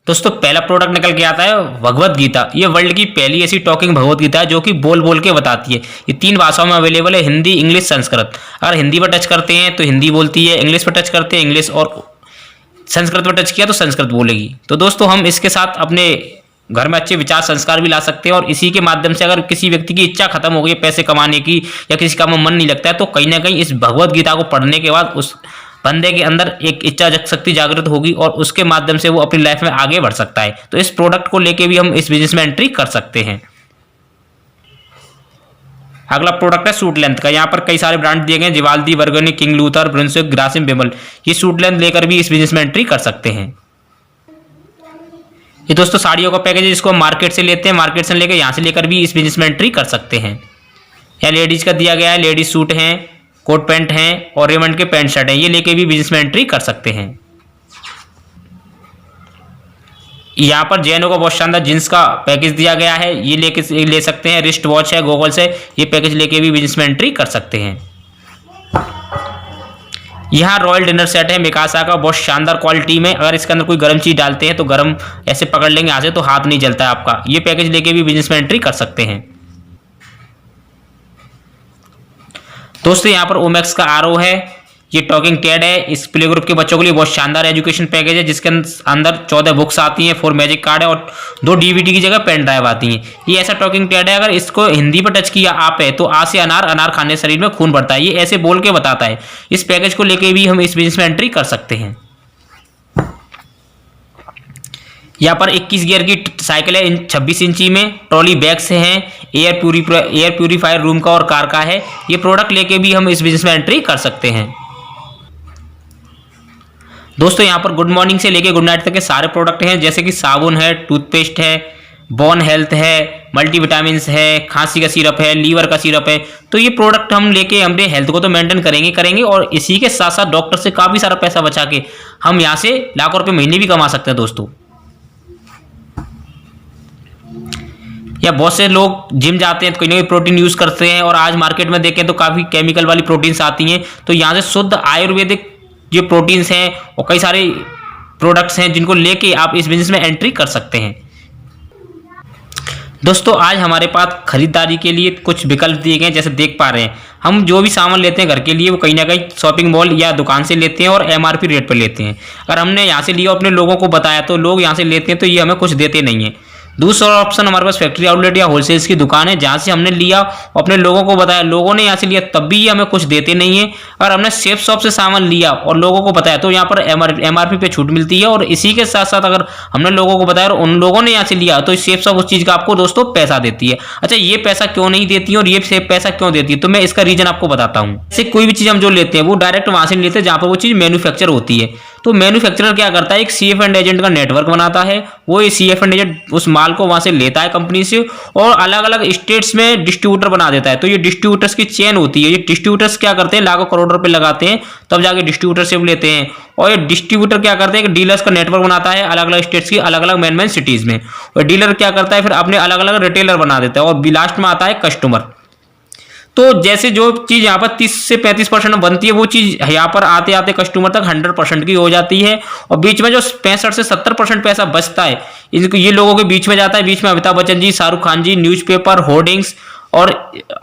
दोस्तों पहला प्रोडक्ट निकल के आता है भगवत गीता। ये वर्ल्ड की पहली ऐसी टॉकिंग भगवत गीता है जो कि बोल बोल के बताती है। ये 3 भाषाओं में अवेलेबल है, हिंदी, इंग्लिश, संस्कृत। अगर हिंदी पर टच करते हैं तो हिंदी बोलती है, इंग्लिश पर टच करते हैं इंग्लिश, और संस्कृत पर टच किया तो संस्कृत बोलेगी। तो दोस्तों हम इसके साथ अपने घर में अच्छे विचार संस्कार भी ला सकते हैं, और इसी के माध्यम से अगर किसी व्यक्ति की इच्छा खत्म हो गई है पैसे कमाने की, या किसी काम में मन नहीं लगता है, तो कहीं ना कहीं इस भगवत गीता को पढ़ने के बाद उस बंदे के अंदर एक इच्छा शक्ति जागृत होगी और उसके माध्यम से वो अपनी लाइफ में आगे बढ़ सकता है। तो इस प्रोडक्ट को लेके भी हम इस बिजनेस में एंट्री कर सकते हैं। अगला प्रोडक्ट है सूट लेंथ का। यहाँ पर कई सारे ब्रांड दिए गए, जिवाल्दी, बर्गनी, किंग लूथर, ब्रुंसविक, ग्रासिम, बिमल। ये सूट लेंथ लेकर भी इस बिजनेस में एंट्री कर सकते हैं। ये दोस्तों साड़ियों का पैकेज है जिसको हम मार्केट से लेते हैं, मार्केट से लेकर यहाँ से लेकर भी इस बिजनेस में एंट्री कर सकते हैं। यहाँ लेडीज का दिया गया है, लेडीज सूट हैं, कोट पैंट हैं और रेमंड के पैंट शर्ट हैं। ये लेके भी बिजनेस में एंट्री कर सकते हैं। यहाँ पर जैनो का बहुत शानदार जींस का पैकेज दिया गया है, ये लेके ले सकते हैं। रिस्ट वॉच है, गॉगल्स है, ये पैकेज लेके भी बिजनेस में एंट्री कर सकते हैं। यहाँ रॉयल डिनर सेट है मिकासा का, बहुत शानदार क्वालिटी में। अगर इसके अंदर कोई गर्म चीज डालते हैं तो गर्म ऐसे पकड़ लेंगे यहाँ से तो हाथ नहीं जलता है आपका। ये पैकेज लेके भी बिजनेस में एंट्री कर सकते हैं। दोस्तों यहाँ पर ओमैक्स का आरओ है, ये टॉकिंग टेड है। इस प्ले ग्रुप के बच्चों के लिए बहुत शानदार एजुकेशन पैकेज है जिसके अंदर 14 बुक्स आती हैं, 4 मैजिक कार्ड है और 2 डीवीडी की जगह पेन ड्राइव आती हैं। ये ऐसा टॉकिंग टेड है, अगर इसको हिंदी पर टच किया आप है तो आ से अनार, अनार खाने शरीर में खून बढ़ता है। ये ऐसे बोल के बताता है। इस पैकेज को लेके भी हम इस बिजनेस में एंट्री कर सकते हैं। यहाँ पर 21 गियर की साइकिल है 26 इंची में, ट्रॉली बैग से हैं, एयर प्यूरीफायर रूम का और कार का है। ये प्रोडक्ट लेके भी हम इस बिजनेस में एंट्री कर सकते हैं। दोस्तों यहाँ पर गुड मॉर्निंग से लेके गुड नाइट तक के सारे प्रोडक्ट हैं, जैसे कि साबुन है, टूथपेस्ट है, बोन हेल्थ है, मल्टीविटामिन है, खांसी का सिरप है, लीवर का सिरप है। तो ये प्रोडक्ट हम लेके अपने हेल्थ को तो मेंटेन करेंगे और इसी के साथ साथ डॉक्टर से काफ़ी सारा पैसा बचा के हम यहाँ से लाखों रुपये महीने भी कमा सकते हैं दोस्तों। या बहुत से लोग जिम जाते हैं तो कहीं ना कहीं प्रोटीन यूज़ करते हैं, और आज मार्केट में देखें तो काफ़ी केमिकल वाली प्रोटीन्स आती हैं। तो यहाँ से शुद्ध आयुर्वेदिक जो प्रोटीन्स हैं और कई सारे प्रोडक्ट्स हैं जिनको लेके आप इस बिजनेस में एंट्री कर सकते हैं। दोस्तों आज हमारे पास खरीदारी के लिए कुछ विकल्प दिए गए हैं। जैसे देख पा रहे हैं, हम जो भी सामान लेते हैं घर के लिए वो कहीं ना कहीं शॉपिंग मॉल या दुकान से लेते हैं और एमआरपी रेट पर लेते हैं। अगर हमने यहाँ से लिया अपने लोगों को बताया तो लोग यहाँ से लेते हैं तो ये हमें कुछ देते नहीं है। दूसरा ऑप्शन हमारे पास फैक्ट्री आउटलेट या होलसेल्स की दुकान है, जहाँ से हमने लिया अपने लोगों को बताया, लोगों ने यहाँ से लिया तब भी ये हमें कुछ देते नहीं है। अगर हमने सेफ शॉप से सामान लिया और लोगों को बताया तो यहाँ पर एमआरपी पे छूट मिलती है, और इसी के साथ साथ अगर हमने लोगों को बताया और उन लोगों ने यहाँ से लिया तो सेफ शॉप उस चीज़ का आपको दोस्तों पैसा देती है। अच्छा, ये पैसा क्यों नहीं देती है और ये सेफ पैसा क्यों देती है, तो मैं इसका रीजन आपको बताता हूँ। जैसे कोई भी चीज़ हम जो लेते हैं वो डायरेक्ट वहाँ से नहीं लेते जहाँ पर वो चीज़ मैन्युफैक्चर होती है। तो मैन्युफैक्चरर क्या करता है, एक सीएफ एंड एजेंट का नेटवर्क बनाता है। वो ये सीएफ एंड एजेंट उस माल को वहां से लेता है कंपनी से और अलग अलग स्टेट्स में डिस्ट्रीब्यूटर बना देता है। तो ये डिस्ट्रीब्यूटर्स की चेन होती है। ये डिस्ट्रीब्यूटर्स क्या करते हैं, लाखों करोड़ रुपए लगाते हैं तब जाके डिस्ट्रीब्यूटरशिप लेते हैं। और ये डिस्ट्रीब्यूटर क्या करते हैं, डीलर्स का नेटवर्क बनाता है अलग अलग स्टेट्स की अलग अलग मेन सिटीज में। और डीलर क्या करता है, फिर अपने अलग अलग रिटेलर बना देता है, और लास्ट में आता है कस्टमर। तो जैसे जो चीज़ यहाँ पर 30 से 35% बनती है वो चीज़ यहाँ पर आते आते कस्टमर तक 100% की हो जाती है, और बीच में जो 65 से 70% पैसा बचता है इनको ये लोगों के बीच में जाता है। बीच में अमिताभ बच्चन जी, शाहरुख खान जी, न्यूज़पेपर, होर्डिंग्स और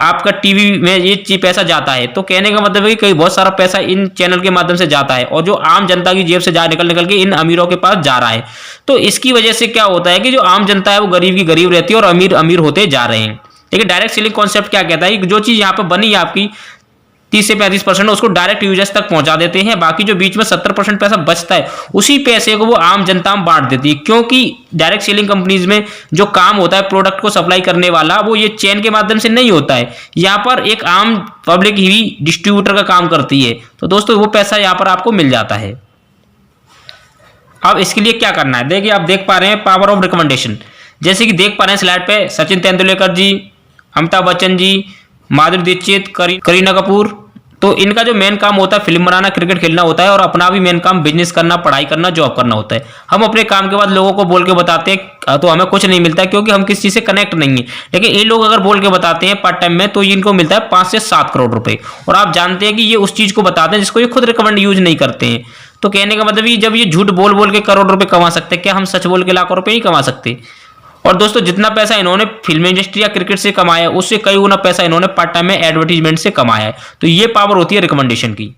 आपका टीवी में ये पैसा जाता है। तो कहने का मतलब है कि कई बहुत सारा पैसा इन चैनल के माध्यम से जाता है, और जो आम जनता की जेब से निकल के इन अमीरों के पास जा रहा है। तो इसकी वजह से क्या होता है कि जो आम जनता है वो गरीब की गरीब रहती है और अमीर अमीर होते जा रहे हैं। लेकिन डायरेक्ट सेलिंग कॉन्सेप्ट क्या कहता है कि जो चीज़ यहाँ पर बनी है आपकी 30 से 35% उसको डायरेक्ट यूजर्स तक पहुंचा देते हैं। बाकी जो बीच में 70% पैसा बचता है उसी पैसे को वो आम जनता में बांट देती है, क्योंकि डायरेक्ट सेलिंग कंपनीज में जो काम होता है प्रोडक्ट को सप्लाई करने वाला वो ये चेन के माध्यम से नहीं होता है। यहाँ पर एक आम पब्लिक ही डिस्ट्रीब्यूटर का काम करती है। तो दोस्तों वो पैसा यहाँ पर आपको मिल जाता है। अब इसके लिए क्या करना है, देखिए आप देख पा रहे हैं पावर ऑफ रिकमेंडेशन। जैसे कि देख पा रहे हैं स्लाइड पे, सचिन तेंदुलकर जी, अमिताभ बच्चन जी, माधुरी दीक्षित, करीना कपूर। तो इनका जो मेन काम होता है फिल्म बनाना, क्रिकेट खेलना होता है, और अपना भी मेन काम बिजनेस करना, पढ़ाई करना, जॉब करना होता है। हम अपने काम के बाद लोगों को बोल के बताते हैं तो हमें कुछ नहीं मिलता क्योंकि हम किसी चीज़ से कनेक्ट नहीं है। लेकिन ये लोग अगर बोल के बताते हैं पार्ट टाइम में तो इनको मिलता है 5 से 7 करोड़ रुपए। और आप जानते हैं कि ये उस चीज़ को बताते हैं जिसको ये खुद रिकमेंड यूज नहीं करते हैं। तो कहने का मतलब ये जब ये झूठ बोल बोल के करोड़ रुपए कमा सकते हैं, क्या हम सच बोल के लाखों रुपए नहीं कमा सकते? और दोस्तों जितना पैसा इन्होंने फिल्म इंडस्ट्री या क्रिकेट से कमाया, उससे कई गुना पैसा इन्होंने पार्ट टाइम में एडवर्टीजमेंट से कमाया है। तो ये पावर होती है रिकमेंडेशन की।